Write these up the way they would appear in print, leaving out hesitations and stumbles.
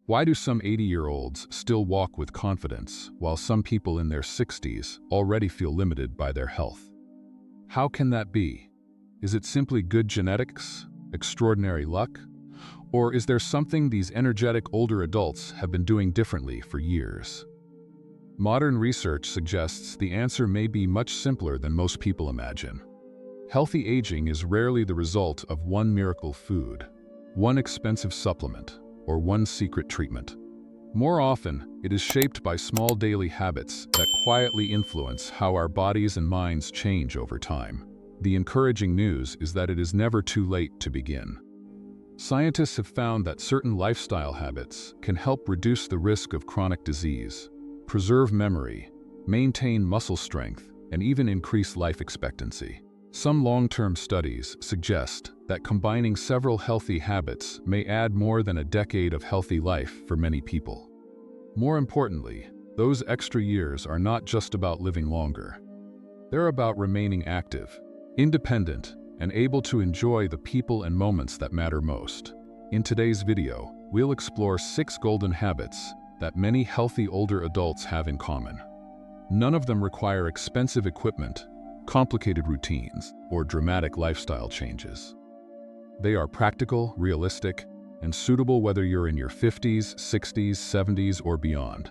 Why do some 80-year-olds still walk with confidence, while some people in their 60s already feel limited by their health? How can that be? Is it simply good genetics, extraordinary luck, or is there something these energetic older adults have been doing differently for years? Modern research suggests the answer may be much simpler than most people imagine. Healthy aging is rarely the result of one miracle food, one expensive supplement, or one secret treatment. More often, it is shaped by small daily habits that quietly influence how our bodies and minds change over time. The encouraging news is that it is never too late to begin. Scientists have found that certain lifestyle habits can help reduce the risk of chronic disease, preserve memory, maintain muscle strength, and even increase life expectancy. Some long-term studies suggest that combining several healthy habits may add more than a decade of healthy life for many people. More importantly, those extra years are not just about living longer. They're about remaining active, independent, and able to enjoy the people and moments that matter most. In today's video, we'll explore 6 golden habits that many healthy older adults have in common. None of them require expensive equipment, complicated routines, or dramatic lifestyle changes. They are practical, realistic, and suitable whether you're in your 50s, 60s, 70s, or beyond.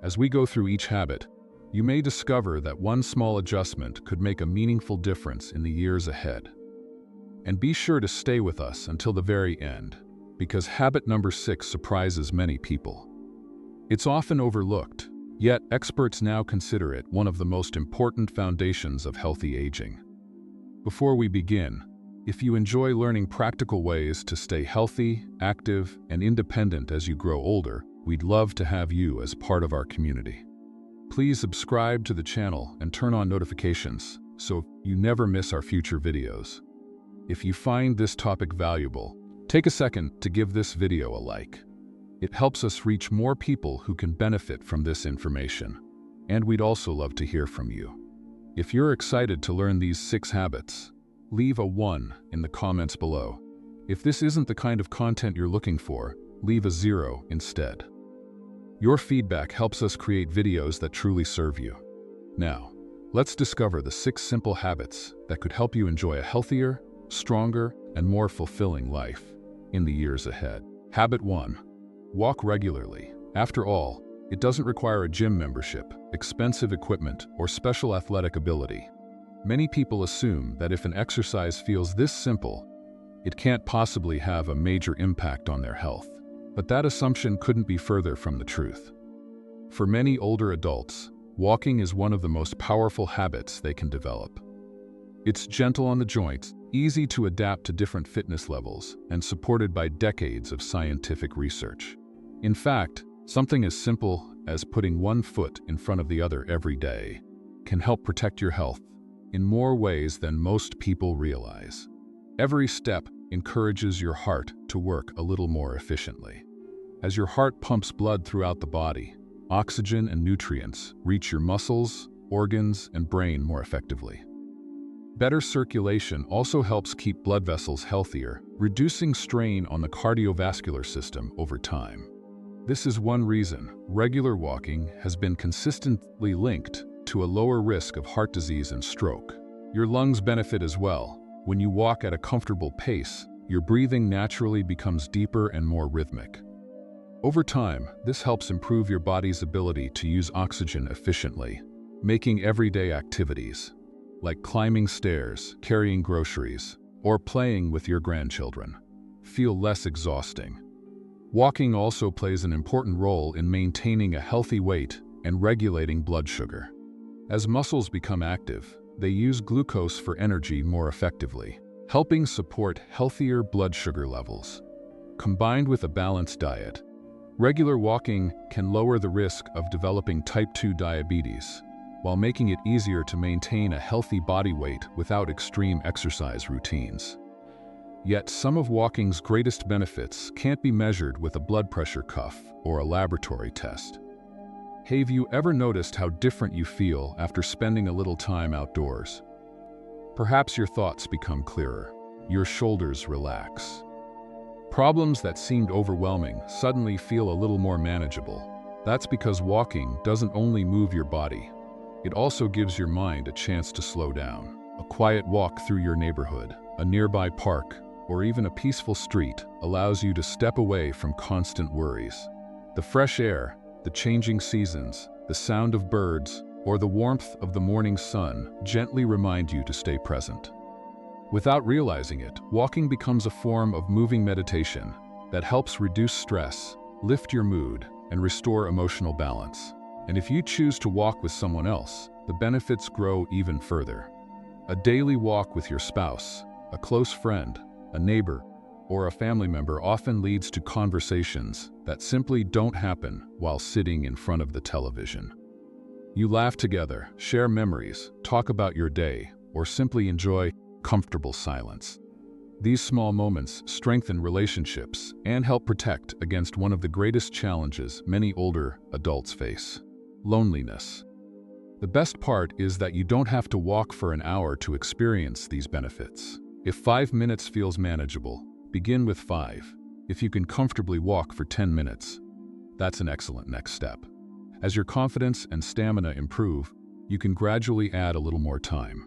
As we go through each habit, you may discover that one small adjustment could make a meaningful difference in the years ahead. And be sure to stay with us until the very end, because habit number 6 surprises many people. It's often overlooked, yet experts now consider it one of the most important foundations of healthy aging. Before we begin, if you enjoy learning practical ways to stay healthy, active, and independent as you grow older, we'd love to have you as part of our community. Please subscribe to the channel and turn on notifications so you never miss our future videos. If you find this topic valuable, take a second to give this video a like. It helps us reach more people who can benefit from this information, and we'd also love to hear from you. If you're excited to learn these 6 habits, leave a 1 in the comments below. If this isn't the kind of content you're looking for, leave a 0 instead. Your feedback helps us create videos that truly serve you. Now, let's discover the 6 simple habits that could help you enjoy a healthier, stronger, and more fulfilling life in the years ahead. Habit 1. Walk regularly. After all, it doesn't require a gym membership, expensive equipment, or special athletic ability. Many people assume that if an exercise feels this simple, it can't possibly have a major impact on their health. But that assumption couldn't be further from the truth. For many older adults, walking is one of the most powerful habits they can develop. It's gentle on the joints, easy to adapt to different fitness levels, and supported by decades of scientific research. In fact, something as simple as putting one foot in front of the other every day can help protect your health in more ways than most people realize. Every step encourages your heart to work a little more efficiently. As your heart pumps blood throughout the body, oxygen and nutrients reach your muscles, organs, and brain more effectively. Better circulation also helps keep blood vessels healthier, reducing strain on the cardiovascular system over time. This is one reason regular walking has been consistently linked to a lower risk of heart disease and stroke. Your lungs benefit as well. When you walk at a comfortable pace, your breathing naturally becomes deeper and more rhythmic. Over time, this helps improve your body's ability to use oxygen efficiently, making everyday activities, like climbing stairs, carrying groceries, or playing with your grandchildren, feel less exhausting. Walking also plays an important role in maintaining a healthy weight and regulating blood sugar. As muscles become active, they use glucose for energy more effectively, helping support healthier blood sugar levels. Combined with a balanced diet, regular walking can lower the risk of developing type 2 diabetes, while making it easier to maintain a healthy body weight without extreme exercise routines. Yet some of walking's greatest benefits can't be measured with a blood pressure cuff or a laboratory test. Have you ever noticed how different you feel after spending a little time outdoors? Perhaps your thoughts become clearer, your shoulders relax, Problems that seemed overwhelming suddenly feel a little more manageable. That's because walking doesn't only move your body, it also gives your mind a chance to slow down. A quiet walk through your neighborhood, a nearby park, or even a peaceful street allows you to step away from constant worries. The fresh air, the changing seasons, the sound of birds, or the warmth of the morning sun gently remind you to stay present. Without realizing it, walking becomes a form of moving meditation that helps reduce stress, lift your mood, and restore emotional balance. And if you choose to walk with someone else, the benefits grow even further. A daily walk with your spouse, a close friend, a neighbor, or a family member often leads to conversations that simply don't happen while sitting in front of the television. You laugh together, share memories, talk about your day, or simply enjoy comfortable silence. These small moments strengthen relationships and help protect against one of the greatest challenges many older adults face: loneliness. The best part is that you don't have to walk for an hour to experience these benefits. If 5 minutes feels manageable, begin with 5. If you can comfortably walk for 10 minutes, that's an excellent next step. As your confidence and stamina improve, you can gradually add a little more time.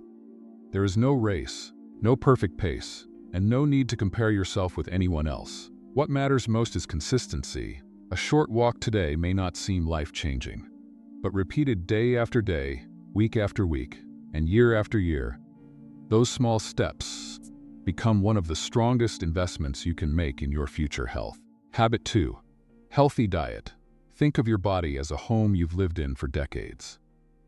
There is no race, no perfect pace, and no need to compare yourself with anyone else. What matters most is consistency. A short walk today may not seem life-changing, but repeated day after day, week after week, and year after year, those small steps become one of the strongest investments you can make in your future health. Habit 2. Healthy diet. Think of your body as a home you've lived in for decades.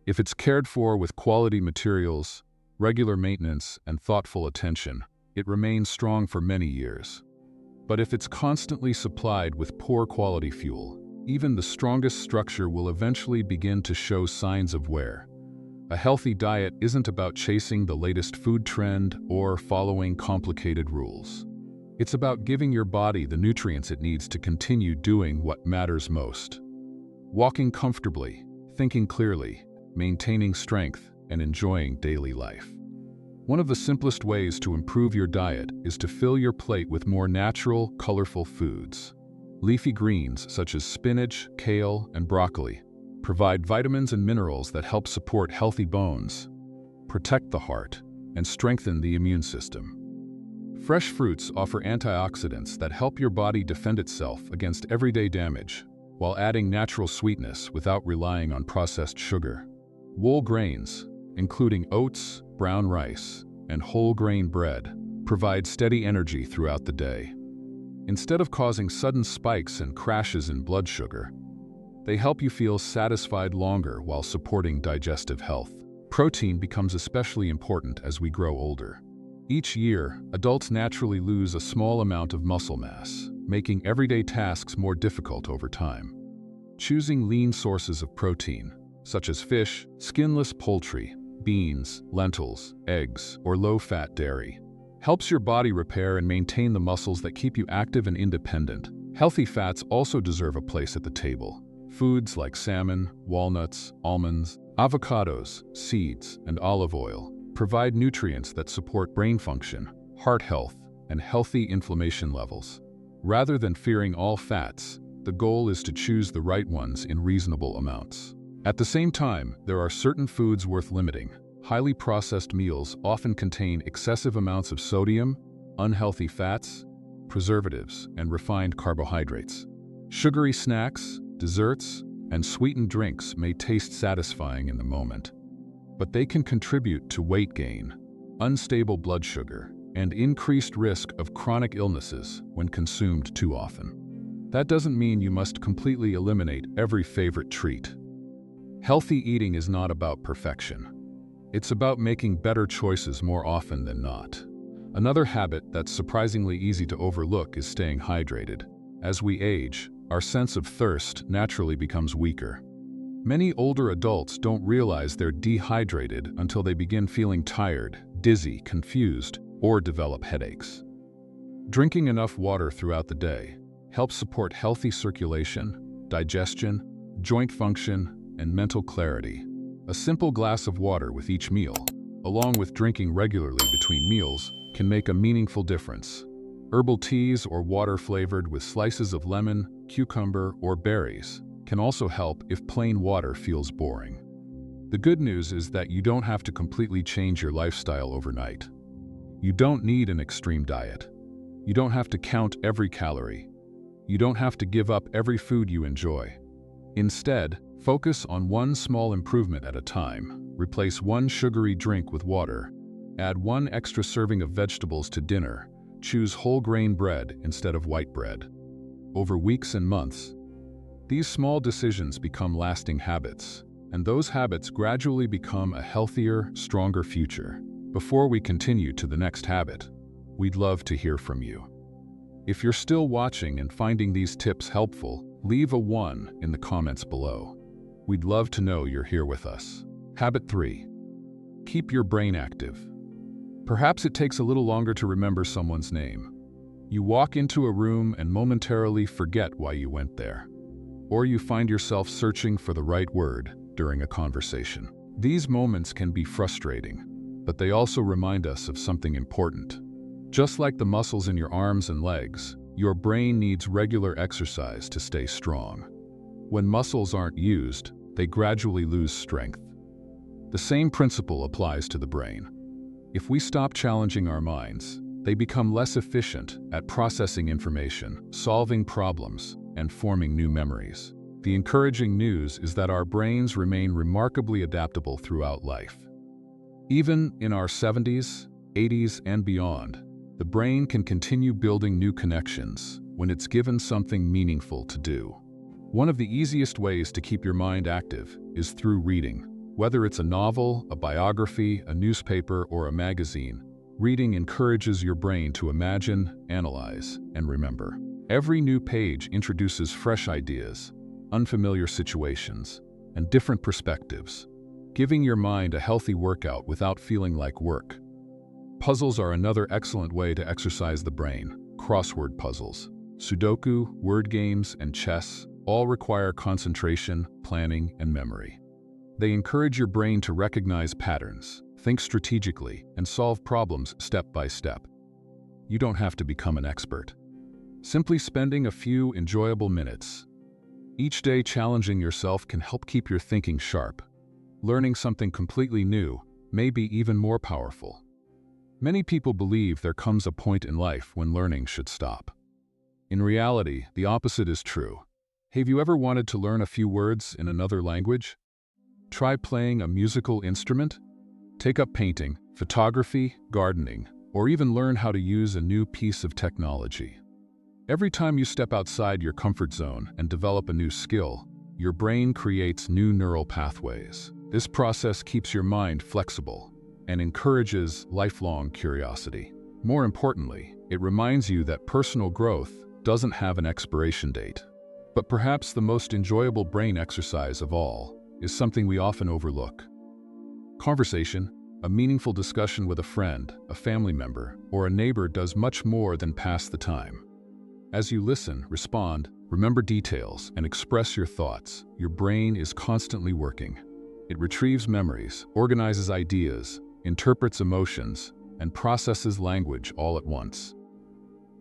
If it's cared for with quality materials, regular maintenance, and thoughtful attention, it remains strong for many years. But if it's constantly supplied with poor quality fuel, even the strongest structure will eventually begin to show signs of wear. A healthy diet isn't about chasing the latest food trend or following complicated rules. It's about giving your body the nutrients it needs to continue doing what matters most. Walking comfortably, thinking clearly, maintaining strength, and enjoying daily life. One of the simplest ways to improve your diet is to fill your plate with more natural, colorful foods. Leafy greens such as spinach, kale, and broccoli provide vitamins and minerals that help support healthy bones, protect the heart, and strengthen the immune system. Fresh fruits offer antioxidants that help your body defend itself against everyday damage, while adding natural sweetness without relying on processed sugar. Whole grains, including oats, brown rice, and whole grain bread, provide steady energy throughout the day. Instead of causing sudden spikes and crashes in blood sugar, they help you feel satisfied longer while supporting digestive health. Protein becomes especially important as we grow older. Each year, adults naturally lose a small amount of muscle mass, making everyday tasks more difficult over time. Choosing lean sources of protein, such as fish, skinless poultry, beans, lentils, eggs, or low-fat dairy, helps your body repair and maintain the muscles that keep you active and independent. Healthy fats also deserve a place at the table. Foods like salmon, walnuts, almonds, avocados, seeds, and olive oil provide nutrients that support brain function, heart health, and healthy inflammation levels. Rather than fearing all fats, the goal is to choose the right ones in reasonable amounts. At the same time, there are certain foods worth limiting. Highly processed meals often contain excessive amounts of sodium, unhealthy fats, preservatives, and refined carbohydrates. Sugary snacks, desserts, and sweetened drinks may taste satisfying in the moment, but they can contribute to weight gain, unstable blood sugar, and increased risk of chronic illnesses when consumed too often. That doesn't mean you must completely eliminate every favorite treat. Healthy eating is not about perfection. It's about making better choices more often than not. Another habit that's surprisingly easy to overlook is staying hydrated. As we age, our sense of thirst naturally becomes weaker. Many older adults don't realize they're dehydrated until they begin feeling tired, dizzy, confused, or develop headaches. Drinking enough water throughout the day helps support healthy circulation, digestion, joint function, and mental clarity. A simple glass of water with each meal, along with drinking regularly between meals, can make a meaningful difference. Herbal teas or water flavored with slices of lemon, cucumber, or berries can also help if plain water feels boring. The good news is that you don't have to completely change your lifestyle overnight. You don't need an extreme diet. You don't have to count every calorie. You don't have to give up every food you enjoy. Instead, focus on one small improvement at a time. Replace one sugary drink with water. Add one extra serving of vegetables to dinner. Choose whole grain bread instead of white bread. Over weeks and months, these small decisions become lasting habits, and those habits gradually become a healthier, stronger future. Before we continue to the next habit, we'd love to hear from you. If you're still watching and finding these tips helpful, leave a 1 in the comments below. We'd love to know you're here with us. Habit 3. Keep your brain active. Perhaps it takes a little longer to remember someone's name. You walk into a room and momentarily forget why you went there. Or you find yourself searching for the right word during a conversation. These moments can be frustrating, but they also remind us of something important. Just like the muscles in your arms and legs, your brain needs regular exercise to stay strong. When muscles aren't used, they gradually lose strength. The same principle applies to the brain. If we stop challenging our minds, they become less efficient at processing information, solving problems, and forming new memories. The encouraging news is that our brains remain remarkably adaptable throughout life. Even in our 70s, 80s, and beyond, the brain can continue building new connections when it's given something meaningful to do. One of the easiest ways to keep your mind active is through reading. Whether it's a novel, a biography, a newspaper, or a magazine, reading encourages your brain to imagine, analyze, and remember. Every new page introduces fresh ideas, unfamiliar situations, and different perspectives, giving your mind a healthy workout without feeling like work. Puzzles are another excellent way to exercise the brain. Crossword puzzles, Sudoku, word games, and chess all require concentration, planning, and memory. They encourage your brain to recognize patterns, think strategically, and solve problems step by step. You don't have to become an expert. Simply spending a few enjoyable minutes each day challenging yourself can help keep your thinking sharp. Learning something completely new may be even more powerful. Many people believe there comes a point in life when learning should stop. In reality, the opposite is true. Have you ever wanted to learn a few words in another language? Try playing a musical instrument? Take up painting, photography, gardening, or even learn how to use a new piece of technology. Every time you step outside your comfort zone and develop a new skill, your brain creates new neural pathways. This process keeps your mind flexible and encourages lifelong curiosity. More importantly, it reminds you that personal growth doesn't have an expiration date. But perhaps the most enjoyable brain exercise of all is something we often overlook. Conversation. A meaningful discussion with a friend, a family member, or a neighbor does much more than pass the time. As you listen, respond, remember details, and express your thoughts, your brain is constantly working. It retrieves memories, organizes ideas, interprets emotions, and processes language all at once.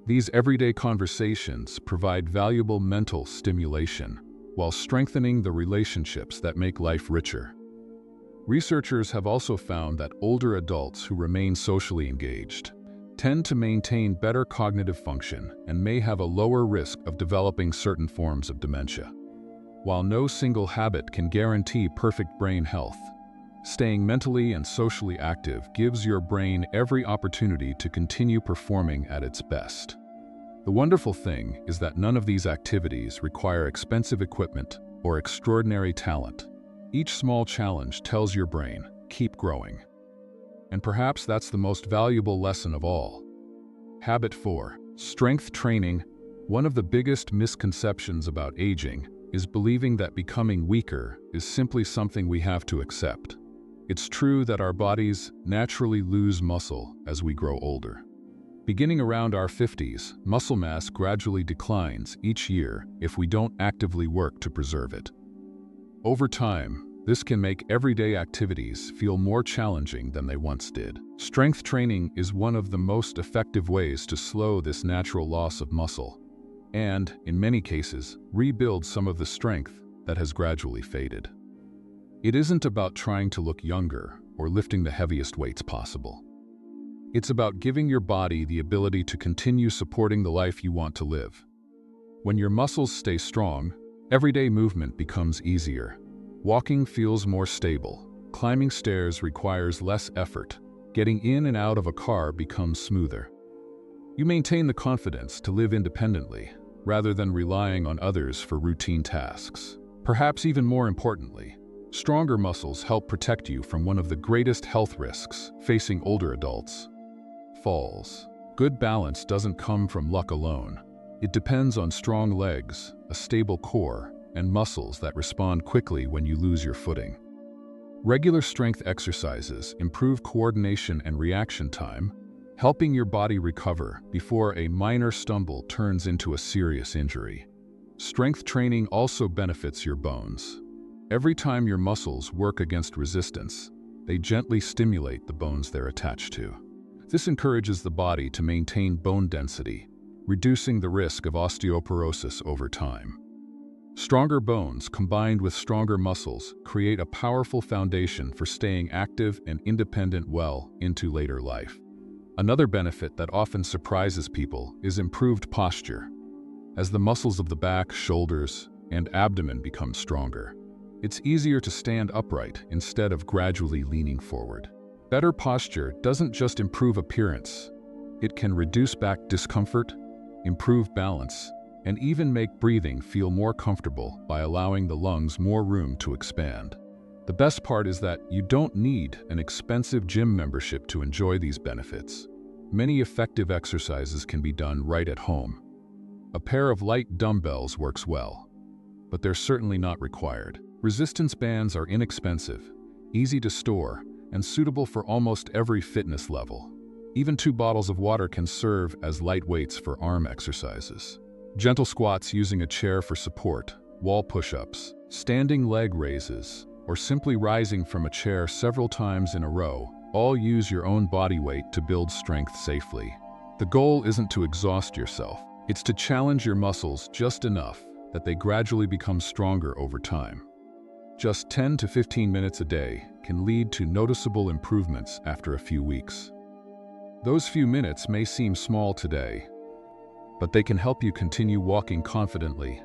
These everyday conversations provide valuable mental stimulation while strengthening the relationships that make life richer. Researchers have also found that older adults who remain socially engaged tend to maintain better cognitive function and may have a lower risk of developing certain forms of dementia. While no single habit can guarantee perfect brain health, staying mentally and socially active gives your brain every opportunity to continue performing at its best. The wonderful thing is that none of these activities require expensive equipment or extraordinary talent. Each small challenge tells your brain, keep growing. And perhaps that's the most valuable lesson of all. Habit 4. Strength training. One of the biggest misconceptions about aging is believing that becoming weaker is simply something we have to accept. It's true that our bodies naturally lose muscle as we grow older. Beginning around our 50s, muscle mass gradually declines each year if we don't actively work to preserve it. Over time, This can make everyday activities feel more challenging than they once did. Strength training is one of the most effective ways to slow this natural loss of muscle and, in many cases, rebuild some of the strength that has gradually faded. It isn't about trying to look younger or lifting the heaviest weights possible. It's about giving your body the ability to continue supporting the life you want to live. When your muscles stay strong, everyday movement becomes easier. Walking feels more stable. Climbing stairs requires less effort. Getting in and out of a car becomes smoother. You maintain the confidence to live independently, rather than relying on others for routine tasks. Perhaps even more importantly, stronger muscles help protect you from one of the greatest health risks facing older adults: falls. Good balance doesn't come from luck alone. It depends on strong legs, a stable core, and muscles that respond quickly when you lose your footing. Regular strength exercises improve coordination and reaction time, helping your body recover before a minor stumble turns into a serious injury. Strength training also benefits your bones. Every time your muscles work against resistance, they gently stimulate the bones they're attached to. This encourages the body to maintain bone density, reducing the risk of osteoporosis over time. Stronger bones combined with stronger muscles create a powerful foundation for staying active and independent well into later life. Another benefit that often surprises people is improved posture. As the muscles of the back, shoulders, and abdomen become stronger, it's easier to stand upright instead of gradually leaning forward. Better posture doesn't just improve appearance. It can reduce back discomfort, improve balance, and even make breathing feel more comfortable by allowing the lungs more room to expand. The best part is that you don't need an expensive gym membership to enjoy these benefits. Many effective exercises can be done right at home. A pair of light dumbbells works well, but they're certainly not required. Resistance bands are inexpensive, easy to store, and suitable for almost every fitness level. Even 2 bottles of water can serve as light weights for arm exercises. Gentle squats using a chair for support, wall push-ups, standing leg raises, or simply rising from a chair several times in a row all use your own body weight to build strength safely. The goal isn't to exhaust yourself. It's to challenge your muscles just enough that they gradually become stronger over time. Just 10 to 15 minutes a day can lead to noticeable improvements after a few weeks. Those few minutes may seem small today, but they can help you continue walking confidently,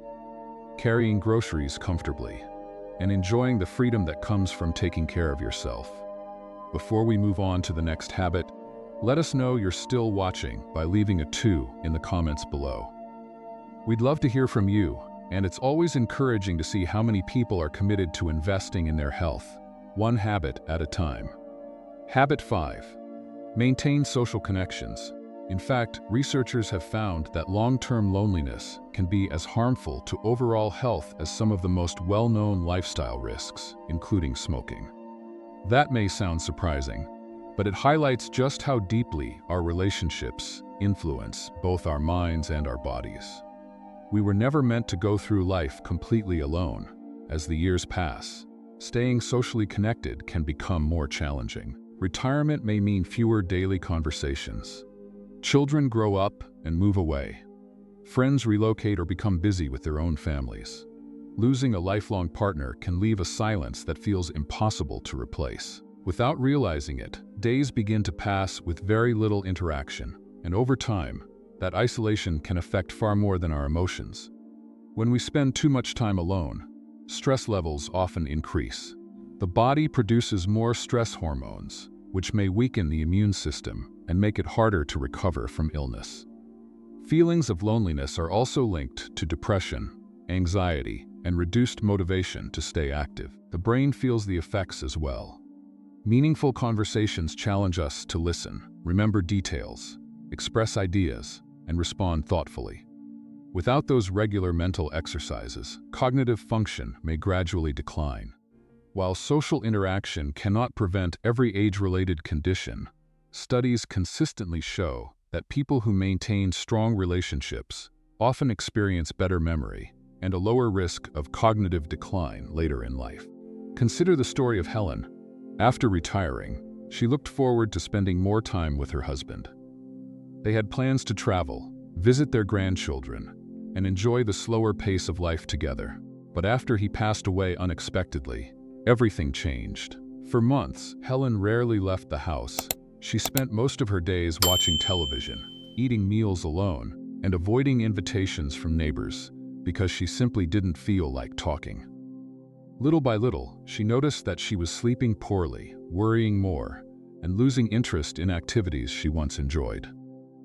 carrying groceries comfortably, and enjoying the freedom that comes from taking care of yourself. Before we move on to the next habit, let us know you're still watching by leaving a 2 in the comments below. We'd love to hear from you, and it's always encouraging to see how many people are committed to investing in their health, one habit at a time. Habit 5. Maintain social connections. In fact, researchers have found that long-term loneliness can be as harmful to overall health as some of the most well-known lifestyle risks, including smoking. That may sound surprising, but it highlights just how deeply our relationships influence both our minds and our bodies. We were never meant to go through life completely alone. As the years pass, staying socially connected can become more challenging. Retirement may mean fewer daily conversations. Children grow up and move away. Friends relocate or become busy with their own families. Losing a lifelong partner can leave a silence that feels impossible to replace. Without realizing it, days begin to pass with very little interaction, and over time, that isolation can affect far more than our emotions. When we spend too much time alone, stress levels often increase. The body produces more stress hormones, which may weaken the immune system and make it harder to recover from illness. Feelings of loneliness are also linked to depression, anxiety, and reduced motivation to stay active. The brain feels the effects as well. Meaningful conversations challenge us to listen, remember details, express ideas, and respond thoughtfully. Without those regular mental exercises, cognitive function may gradually decline. While social interaction cannot prevent every age-related condition, studies consistently show that people who maintain strong relationships often experience better memory and a lower risk of cognitive decline later in life. Consider the story of Helen. After retiring, she looked forward to spending more time with her husband. They had plans to travel, visit their grandchildren, and enjoy the slower pace of life together. But after he passed away unexpectedly, everything changed. For months, Helen rarely left the house. She spent most of her days watching television, eating meals alone, and avoiding invitations from neighbors because she simply didn't feel like talking. Little by little, she noticed that she was sleeping poorly, worrying more, and losing interest in activities she once enjoyed.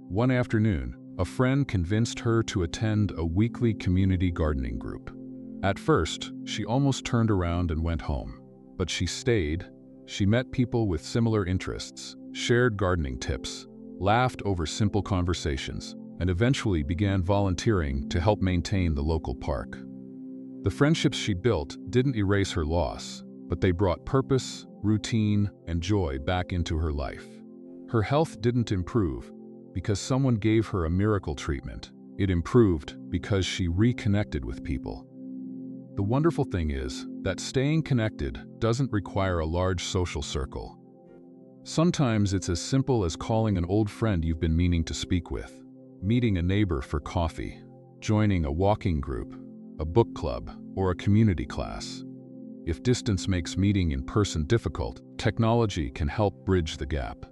One afternoon, a friend convinced her to attend a weekly community gardening group. At first, she almost turned around and went home. But she stayed. She met people with similar interests, shared gardening tips, laughed over simple conversations, and eventually began volunteering to help maintain the local park. The friendships she built didn't erase her loss, but they brought purpose, routine, and joy back into her life. Her health didn't improve because someone gave her a miracle treatment. It improved because she reconnected with people. The wonderful thing is that staying connected doesn't require a large social circle. Sometimes it's as simple as calling an old friend you've been meaning to speak with, meeting a neighbor for coffee, joining a walking group, a book club, or a community class. If distance makes meeting in person difficult, technology can help bridge the gap.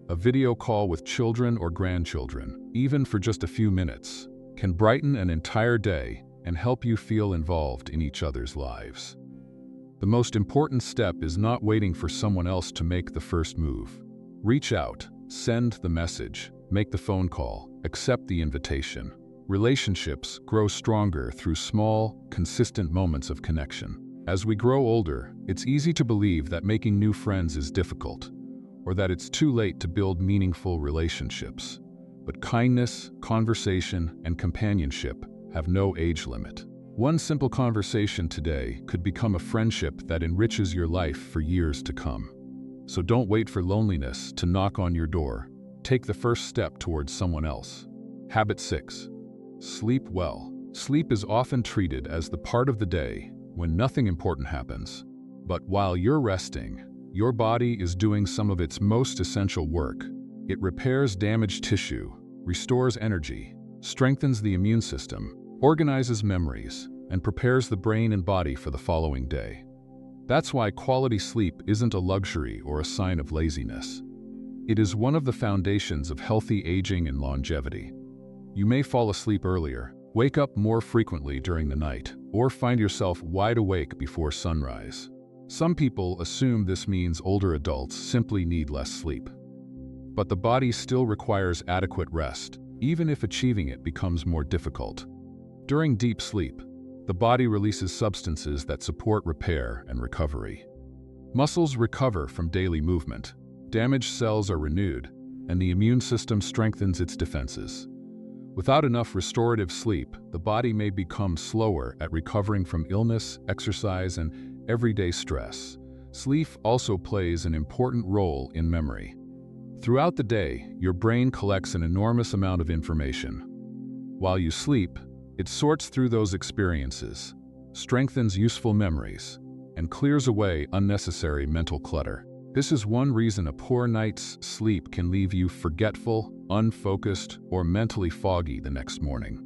A video call with children or grandchildren, even for just a few minutes, can brighten an entire day and help you feel involved in each other's lives. The most important step is not waiting for someone else to make the first move. Reach out, send the message, make the phone call, accept the invitation. Relationships grow stronger through small, consistent moments of connection. As we grow older, it's easy to believe that making new friends is difficult, or that it's too late to build meaningful relationships. But kindness, conversation, and companionship have no age limit. One simple conversation today could become a friendship that enriches your life for years to come. So don't wait for loneliness to knock on your door. Take the first step towards someone else. Habit 6. Sleep well. Sleep is often treated as the part of the day when nothing important happens. But while you're resting, your body is doing some of its most essential work. It repairs damaged tissue, restores energy, strengthens the immune system, organizes memories, and prepares the brain and body for the following day. That's why quality sleep isn't a luxury or a sign of laziness. It is one of the foundations of healthy aging and longevity. You may fall asleep earlier, wake up more frequently during the night, or find yourself wide awake before sunrise. Some people assume this means older adults simply need less sleep. But the body still requires adequate rest, even if achieving it becomes more difficult. During deep sleep, the body releases substances that support repair and recovery. Muscles recover from daily movement, damaged cells are renewed, and the immune system strengthens its defenses. Without enough restorative sleep, the body may become slower at recovering from illness, exercise, and everyday stress. Sleep also plays an important role in memory. Throughout the day, your brain collects an enormous amount of information. While you sleep, it sorts through those experiences, strengthens useful memories, and clears away unnecessary mental clutter. This is one reason a poor night's sleep can leave you forgetful, unfocused, or mentally foggy the next morning.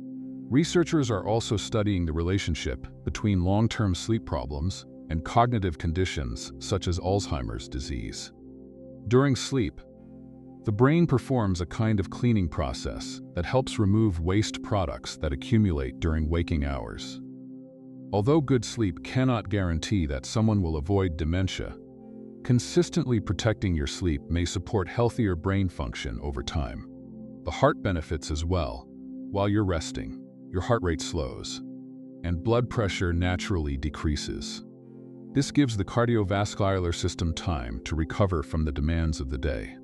Researchers are also studying the relationship between long-term sleep problems and cognitive conditions such as Alzheimer's disease. During sleep, the brain performs a kind of cleaning process that helps remove waste products that accumulate during waking hours. Although good sleep cannot guarantee that someone will avoid dementia, consistently protecting your sleep may support healthier brain function over time. The heart benefits as well. While you're resting, your heart rate slows, and blood pressure naturally decreases. This gives the cardiovascular system time to recover from the demands of the day.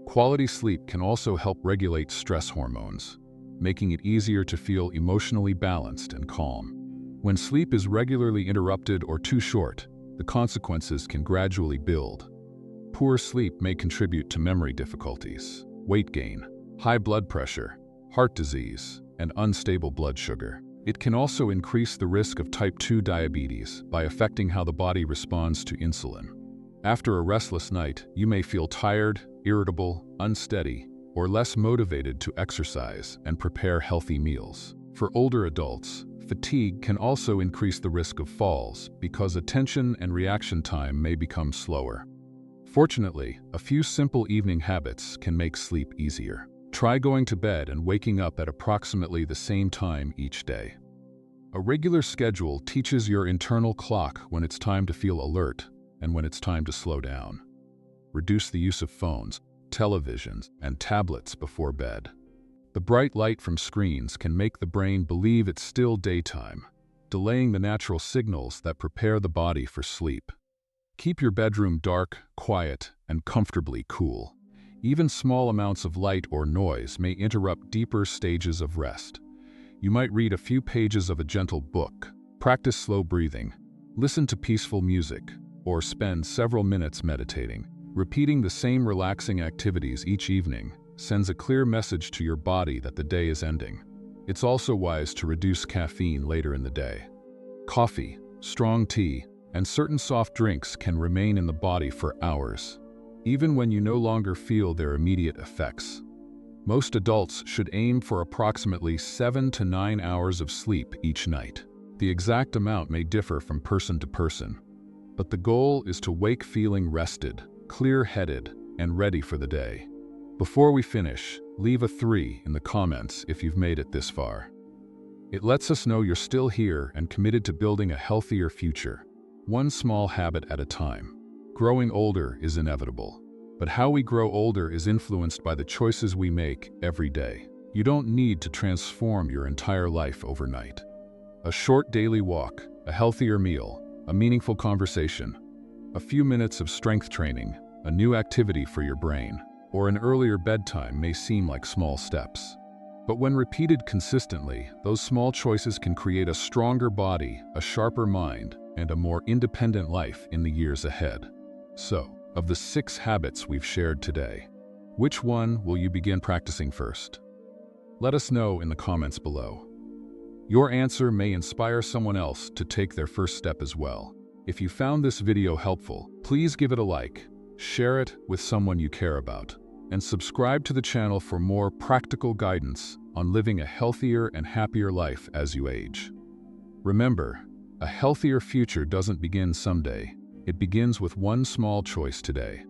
Quality sleep can also help regulate stress hormones, making it easier to feel emotionally balanced and calm. When sleep is regularly interrupted or too short, the consequences can gradually build. Poor sleep may contribute to memory difficulties, weight gain, high blood pressure, heart disease, and unstable blood sugar. It can also increase the risk of type 2 diabetes by affecting how the body responds to insulin. After a restless night, you may feel tired, irritable, unsteady, or less motivated to exercise and prepare healthy meals. For older adults, fatigue can also increase the risk of falls because attention and reaction time may become slower. Fortunately, a few simple evening habits can make sleep easier. Try going to bed and waking up at approximately the same time each day. A regular schedule teaches your internal clock when it's time to feel alert and when it's time to slow down. Reduce the use of phones, televisions, and tablets before bed. The bright light from screens can make the brain believe it's still daytime, delaying the natural signals that prepare the body for sleep. Keep your bedroom dark, quiet, and comfortably cool. Even small amounts of light or noise may interrupt deeper stages of rest. You might read a few pages of a gentle book, practice slow breathing, listen to peaceful music, or spend several minutes meditating. Repeating the same relaxing activities each evening sends a clear message to your body that the day is ending. It's also wise to reduce caffeine later in the day. Coffee, strong tea, and certain soft drinks can remain in the body for hours, even when you no longer feel their immediate effects. Most adults should aim for approximately 7 to 9 hours of sleep each night. The exact amount may differ from person to person, but the goal is to wake feeling rested, clear-headed, and ready for the day. Before we finish, leave a 3 in the comments if you've made it this far. It lets us know you're still here and committed to building a healthier future, one small habit at a time. Growing older is inevitable, but how we grow older is influenced by the choices we make every day. You don't need to transform your entire life overnight. A short daily walk, a healthier meal, a meaningful conversation, a few minutes of strength training, a new activity for your brain, or an earlier bedtime may seem like small steps. But when repeated consistently, those small choices can create a stronger body, a sharper mind, and a more independent life in the years ahead. So, of the 6 habits we've shared today, which one will you begin practicing first? Let us know in the comments below. Your answer may inspire someone else to take their first step as well. If you found this video helpful, please give it a like, share it with someone you care about, and subscribe to the channel for more practical guidance on living a healthier and happier life as you age. Remember, a healthier future doesn't begin someday. It begins with one small choice today.